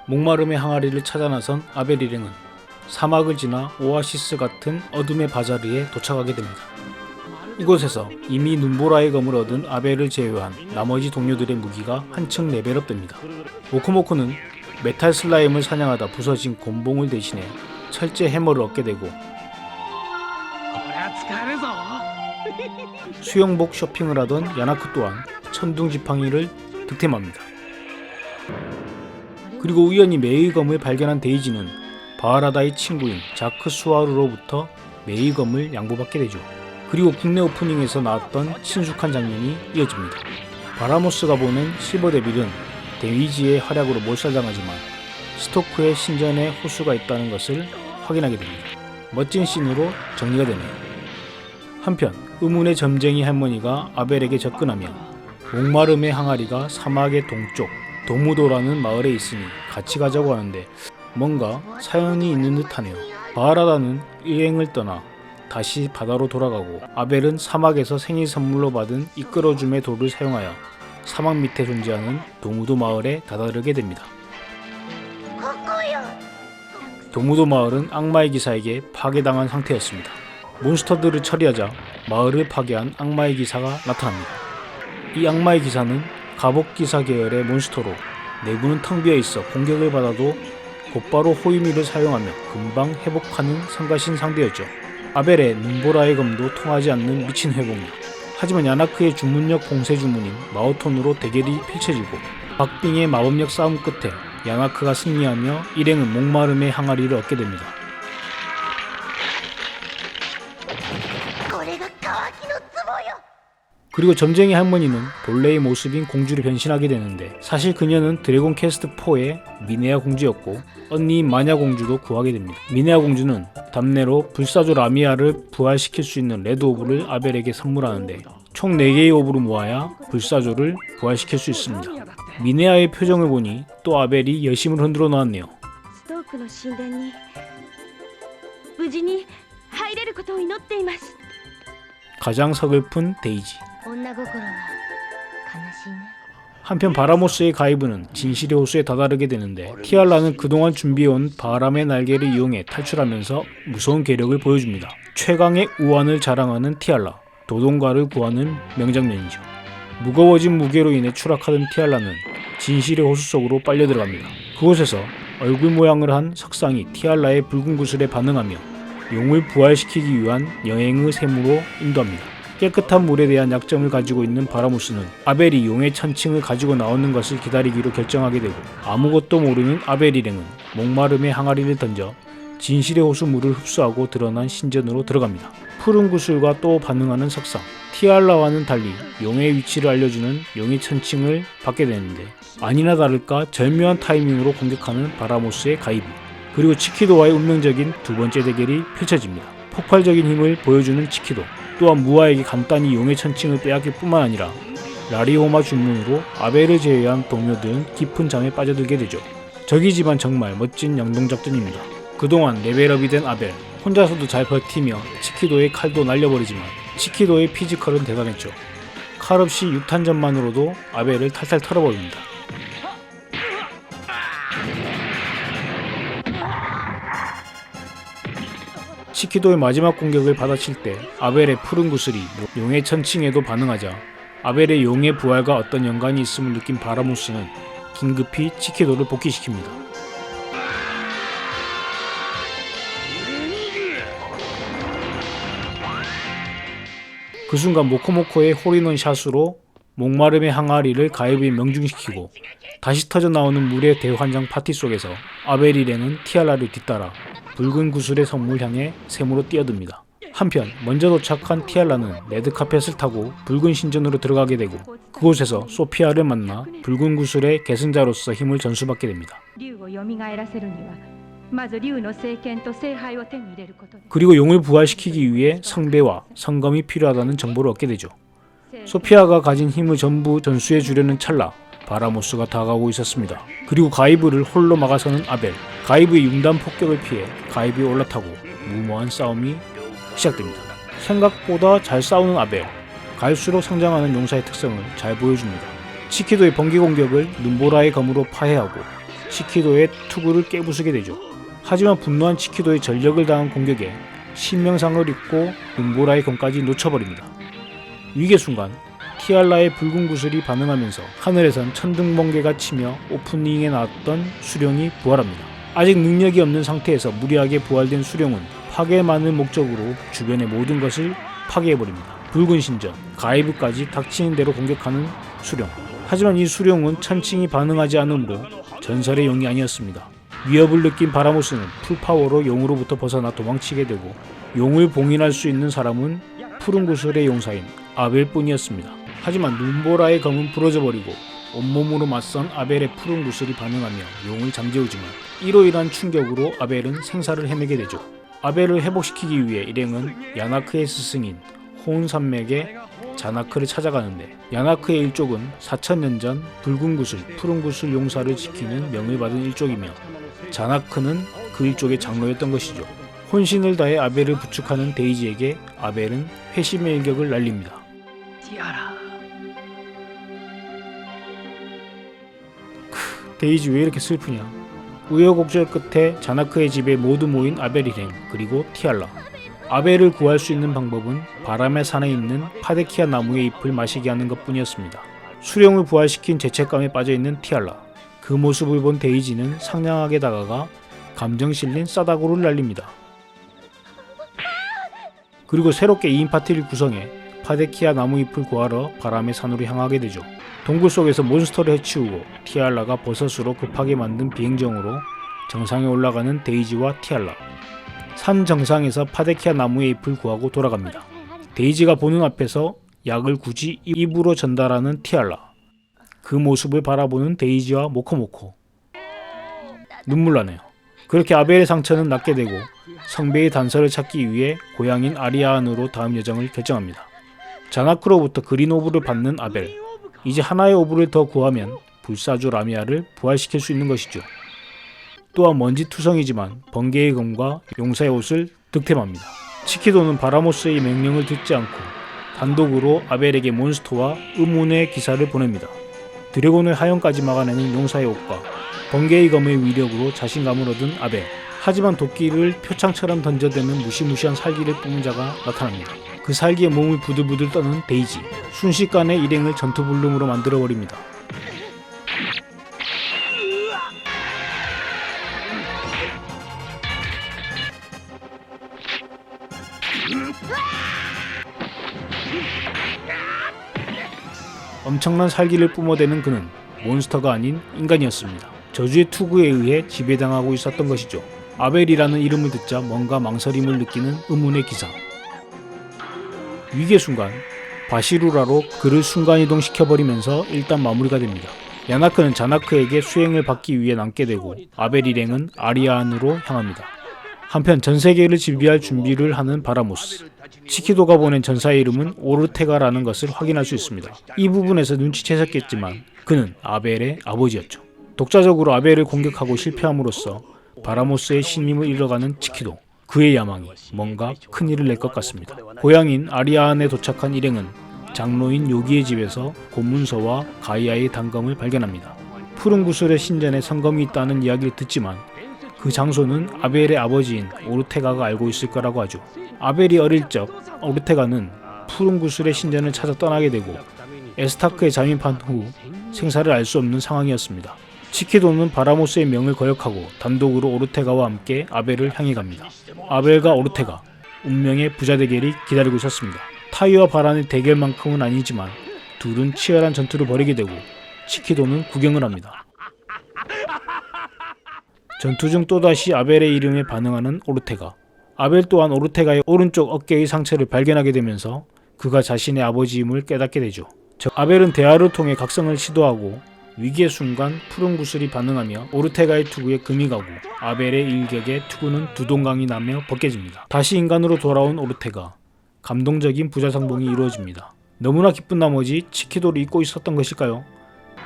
목마름의 항아리를 찾아 나선 아벨 일행은 사막을 지나 오아시스 같은 어둠의 바자르에 도착하게 됩니다. 이곳에서 이미 눈보라의 검을 얻은 아벨을 제외한 나머지 동료들의 무기가 한층 레벨업됩니다. 모코모코는 메탈 슬라임을 사냥하다 부서진 곤봉을 대신해 철제 해머를 얻게 되고, 수영복 쇼핑을 하던 야나크 또한 천둥 지팡이를 득템합니다. 그리고 우연히 메이의 검을 발견한 데이지는 바하라다의 친구인 자크 수하루로부터 메이의 검을 양보받게 되죠. 그리고 국내 오프닝에서 나왔던 친숙한 장면이 이어집니다. 바라모스가 보낸 실버 데빌은 데이지의 활약으로 몰살당하지만 스토크의 신전에 호수가 있다는 것을 확인하게 됩니다. 멋진 씬으로 정리가 되네요. 한편 의문의 점쟁이 할머니가 아벨에게 접근하며 목마름의 항아리가 사막의 동쪽 도무도라는 마을에 있으니 같이 가자고 하는데 뭔가 사연이 있는 듯하네요. 바하라다는 일행을 떠나 다시 바다로 돌아가고, 아벨은 사막에서 생일 선물로 받은 이끌어줌의 돌을 사용하여 사막 밑에 존재하는 도무도 마을에 다다르게 됩니다. 도무도 마을은 악마의 기사에게 파괴당한 상태였습니다. 몬스터들을 처리하자 마을을 파괴한 악마의 기사가 나타납니다. 이 악마의 기사는 갑옷기사 계열의 몬스터로 내부는 텅 비어있어 공격을 받아도 곧바로 호위미를 사용하며 금방 회복하는 성가신 상대였죠. 아벨의 눈보라의 검도 통하지 않는 미친 회복력. 하지만 야나크의 주문력 공세 주문인 마오톤으로 대결이 펼쳐지고, 박빙의 마법력 싸움 끝에 야나크가 승리하며 일행은 목마름의 항아리를 얻게 됩니다. 그리고 점쟁이 할머니는 본래의 모습인 공주로 변신하게 되는데, 사실 그녀는 드래곤 퀘스트 4의 미네아 공주였고 언니인 마냐 공주도 구하게 됩니다. 미네아 공주는 답례로 불사조 라미아를 부활시킬 수 있는 레드 오브를 아벨에게 선물하는데 총 4개의 오브를 모아야 불사조를 부활시킬 수 있습니다. 미네아의 표정을 보니 또 아벨이 여심을 흔들어 놓았네요. 가장 서글픈 데이지. 한편 바라모스의 가이브는 진실의 호수에 다다르게 되는데, 티알라는 그동안 준비해온 바람의 날개를 이용해 탈출하면서 무서운 괴력을 보여줍니다. 최강의 우환을 자랑하는 티알라, 도동가를 구하는 명장면이죠. 무거워진 무게로 인해 추락하던 티알라는 진실의 호수 속으로 빨려 들어갑니다. 그곳에서 얼굴 모양을 한 석상이 티알라의 붉은 구슬에 반응하며 용을 부활시키기 위한 여행의 셈으로 인도합니다. 깨끗한 물에 대한 약점을 가지고 있는 바라모스는 아벨이 용의 천칭을 가지고 나오는 것을 기다리기로 결정하게 되고, 아무것도 모르는 아벨 일행은 목마름의 항아리를 던져 진실의 호수 물을 흡수하고 드러난 신전으로 들어갑니다. 푸른 구슬과 또 반응하는 석상, 티알라와는 달리 용의 위치를 알려주는 용의 천칭을 받게 되는데, 아니나 다를까 절묘한 타이밍으로 공격하는 바라모스의 가이브, 그리고 치키도와의 운명적인 두 번째 대결이 펼쳐집니다. 폭발적인 힘을 보여주는 치키도, 또한 무아에게 간단히 용의 천칭을 빼앗길 뿐만 아니라 라리호마 주문으로 아벨을 제외한 동료들은 깊은 잠에 빠져들게 되죠. 적이지만 정말 멋진 양동작전입니다. 그동안 레벨업이 된 아벨, 혼자서도 잘 버티며 치키도의 칼도 날려버리지만 치키도의 피지컬은 대단했죠. 칼 없이 6탄전만으로도 아벨을 탈탈 털어버립니다. 치키도의 마지막 공격을 받아칠 때 아벨의 푸른 구슬이 용의 천칭에도 반응하자 아벨의 용의 부활과 어떤 연관이 있음을 느낀 바라모스는 긴급히 치키도를 복귀시킵니다. 그 순간 모코모코의 홀인원 샷으로 목마름의 항아리를 가이브에 명중시키고, 다시 터져나오는 물의 대환장 파티 속에서 아벨 일행은 티알라를 뒤따라 붉은 구슬의 성물 향해 샘으로 뛰어듭니다. 한편 먼저 도착한 티알라는 레드카펫을 타고 붉은 신전으로 들어가게 되고, 그곳에서 소피아를 만나 붉은 구슬의 계승자로서 힘을 전수받게 됩니다. 그리고 용을 부활시키기 위해 성배와 성검이 필요하다는 정보를 얻게 되죠. 소피아가 가진 힘을 전부 전수해 주려는 찰나 바라모스가 다가오고 있었습니다. 그리고 가이브를 홀로 막아서는 아벨, 가이브의 융단 폭격을 피해 가이브에 올라타고 무모한 싸움이 시작됩니다. 생각보다 잘 싸우는 아벨, 갈수록 성장하는 용사의 특성을 잘 보여줍니다. 치키도의 번개 공격을 눈보라의 검으로 파해하고 치키도의 투구를 깨부수게 되죠. 하지만 분노한 치키도의 전력을 다한 공격에 신명상을 입고 눈보라의 검까지 놓쳐버립니다. 위기의 순간 티알라의 붉은 구슬이 반응하면서 하늘에선 천둥번개가 치며 오프닝에 나왔던 수령이 부활합니다. 아직 능력이 없는 상태에서 무리하게 부활된 수령은 파괴만을 목적으로 주변의 모든 것을 파괴해버립니다. 붉은 신전, 가이브까지 닥치는 대로 공격하는 수령. 하지만 이 수령은 천칭이 반응하지 않으므로 전설의 용이 아니었습니다. 위협을 느낀 바라모스는 풀파워로 용으로부터 벗어나 도망치게 되고 용을 봉인할 수 있는 사람은 푸른 구슬의 용사인 아벨 뿐이었습니다. 하지만 눈보라의 검은 부러져 버리고 온몸으로 맞선 아벨의 푸른 구슬이 반응하며 용을 잠재우지만 이로 인한 충격으로 아벨은 생사를 헤매게 되죠. 아벨을 회복시키기 위해 일행은 야나크의 스승인 호운산맥의 자나크를 찾아가는데 야나크의 일족은 4000년 전 붉은 구슬, 푸른 구슬 용사를 지키는 명을 받은 일족이며 자나크는 그 일족의 장로였던 것이죠. 혼신을 다해 아벨을 부축하는 데이지에게 아벨은 회심의 일격을 날립니다. 데이지 왜 이렇게 슬프냐. 우여곡절 끝에 자나크의 집에 모두 모인 아벨 일행 그리고 티알라. 아벨을 구할 수 있는 방법은 바람의 산에 있는 파데키아 나무의 잎을 마시게 하는 것뿐이었습니다. 수령을 부활시킨 죄책감에 빠져있는 티알라. 그 모습을 본 데이지는 상냥하게 다가가 감정 실린 싸다구를 날립니다. 그리고 새롭게 2인 파티를 구성해 파데키아 나무잎을 구하러 바람의 산으로 향하게 되죠. 동굴 속에서 몬스터를 해치우고 티알라가 버섯으로 급하게 만든 비행정으로 정상에 올라가는 데이지와 티알라. 산 정상에서 파데키아 나무의 잎을 구하고 돌아갑니다. 데이지가 보는 앞에서 약을 굳이 입으로 전달하는 티알라. 그 모습을 바라보는 데이지와 모코모코. 눈물 나네요. 그렇게 아벨의 상처는 낫게 되고 성배의 단서를 찾기 위해 고향인 아리아안으로 다음 여정을 결정합니다. 자나크로부터 그린 오브를 받는 아벨. 이제 하나의 오브를 더 구하면 불사조 라미아를 부활시킬 수 있는 것이죠. 또한 먼지투성이지만 번개의 검과 용사의 옷을 득템합니다. 치키도는 바라모스의 명령을 듣지 않고 단독으로 아벨에게 몬스터와 의문의 기사를 보냅니다. 드래곤의 하연까지 막아내는 용사의 옷과 번개의 검의 위력으로 자신감을 얻은 아벨. 하지만 도끼를 표창처럼 던져대는 무시무시한 살기를 뿜은 자가 나타납니다. 그 살기에 몸을 부들부들 떠는 데이지. 순식간에 일행을 전투불능으로 만들어버립니다. 엄청난 살기를 뿜어대는 그는 몬스터가 아닌 인간이었습니다. 저주의 투구에 의해 지배당하고 있었던 것이죠. 아벨이라는 이름을 듣자 뭔가 망설임을 느끼는 의문의 기사. 위기의 순간 바시루라로 그를 순간이동시켜버리면서 일단 마무리가 됩니다. 야나크는 자나크에게 수행을 받기 위해 남게 되고 아벨 일행은 아리아안으로 향합니다. 한편 전세계를 지배할 준비를 하는 바라모스. 치키도가 보낸 전사의 이름은 오르테가라는 것을 확인할 수 있습니다. 이 부분에서 눈치채셨겠지만 그는 아벨의 아버지였죠. 독자적으로 아벨을 공격하고 실패함으로써 바라모스의 신임을 잃어가는 치키도. 그의 야망이 뭔가 큰일을 낼 것 같습니다. 고향인 아리아안에 도착한 일행은 장로인 요기의 집에서 고문서와 가이아의 단검을 발견합니다. 푸른 구슬의 신전에 성검이 있다는 이야기를 듣지만 그 장소는 아벨의 아버지인 오르테가가 알고 있을 거라고 하죠. 아벨이 어릴 적 오르테가는 푸른 구슬의 신전을 찾아 떠나게 되고 에스타크에 잠입한 후 생사를 알 수 없는 상황이었습니다. 치키도는 바라모스의 명을 거역하고 단독으로 오르테가와 함께 아벨을 향해 갑니다. 아벨과 오르테가, 운명의 부자 대결이 기다리고 있었습니다. 타이와 바란의 대결만큼은 아니지만 둘은 치열한 전투를 벌이게 되고 치키도는 구경을 합니다. 전투 중 또다시 아벨의 이름에 반응하는 오르테가. 아벨 또한 오르테가의 오른쪽 어깨의 상처를 발견하게 되면서 그가 자신의 아버지임을 깨닫게 되죠. 아벨은 대화를 통해 각성을 시도하고 위기의 순간 푸른 구슬이 반응하며 오르테가의 투구에 금이 가고 아벨의 일격에 투구는 두 동강이 나며 벗겨집니다. 다시 인간으로 돌아온 오르테가. 감동적인 부자상봉이 이루어집니다. 너무나 기쁜 나머지 치키도를 잊고 있었던 것일까요?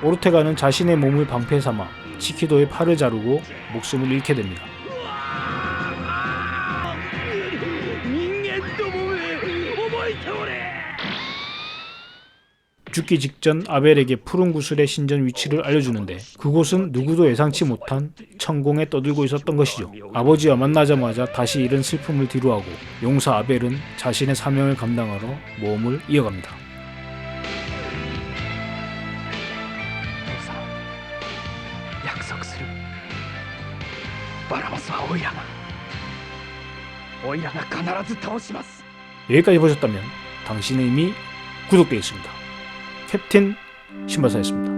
오르테가는 자신의 몸을 방패 삼아 치키도의 팔을 자르고 목숨을 잃게 됩니다. 죽기 직전 아벨에게 푸른 구슬의 신전 위치를 알려주는데 그곳은 누구도 예상치 못한 천공에 떠들고 있었던 것이죠. 아버지와 만나자마자 다시 잃은 슬픔을 뒤로하고 용사 아벨은 자신의 사명을 감당하러 모험을 이어갑니다. 약속する. 바라모스와 오이라가 必ず倒します. 여기까지 보셨다면 당신은 이미 구독되어 있습니다. 캡틴 신바사였습니다.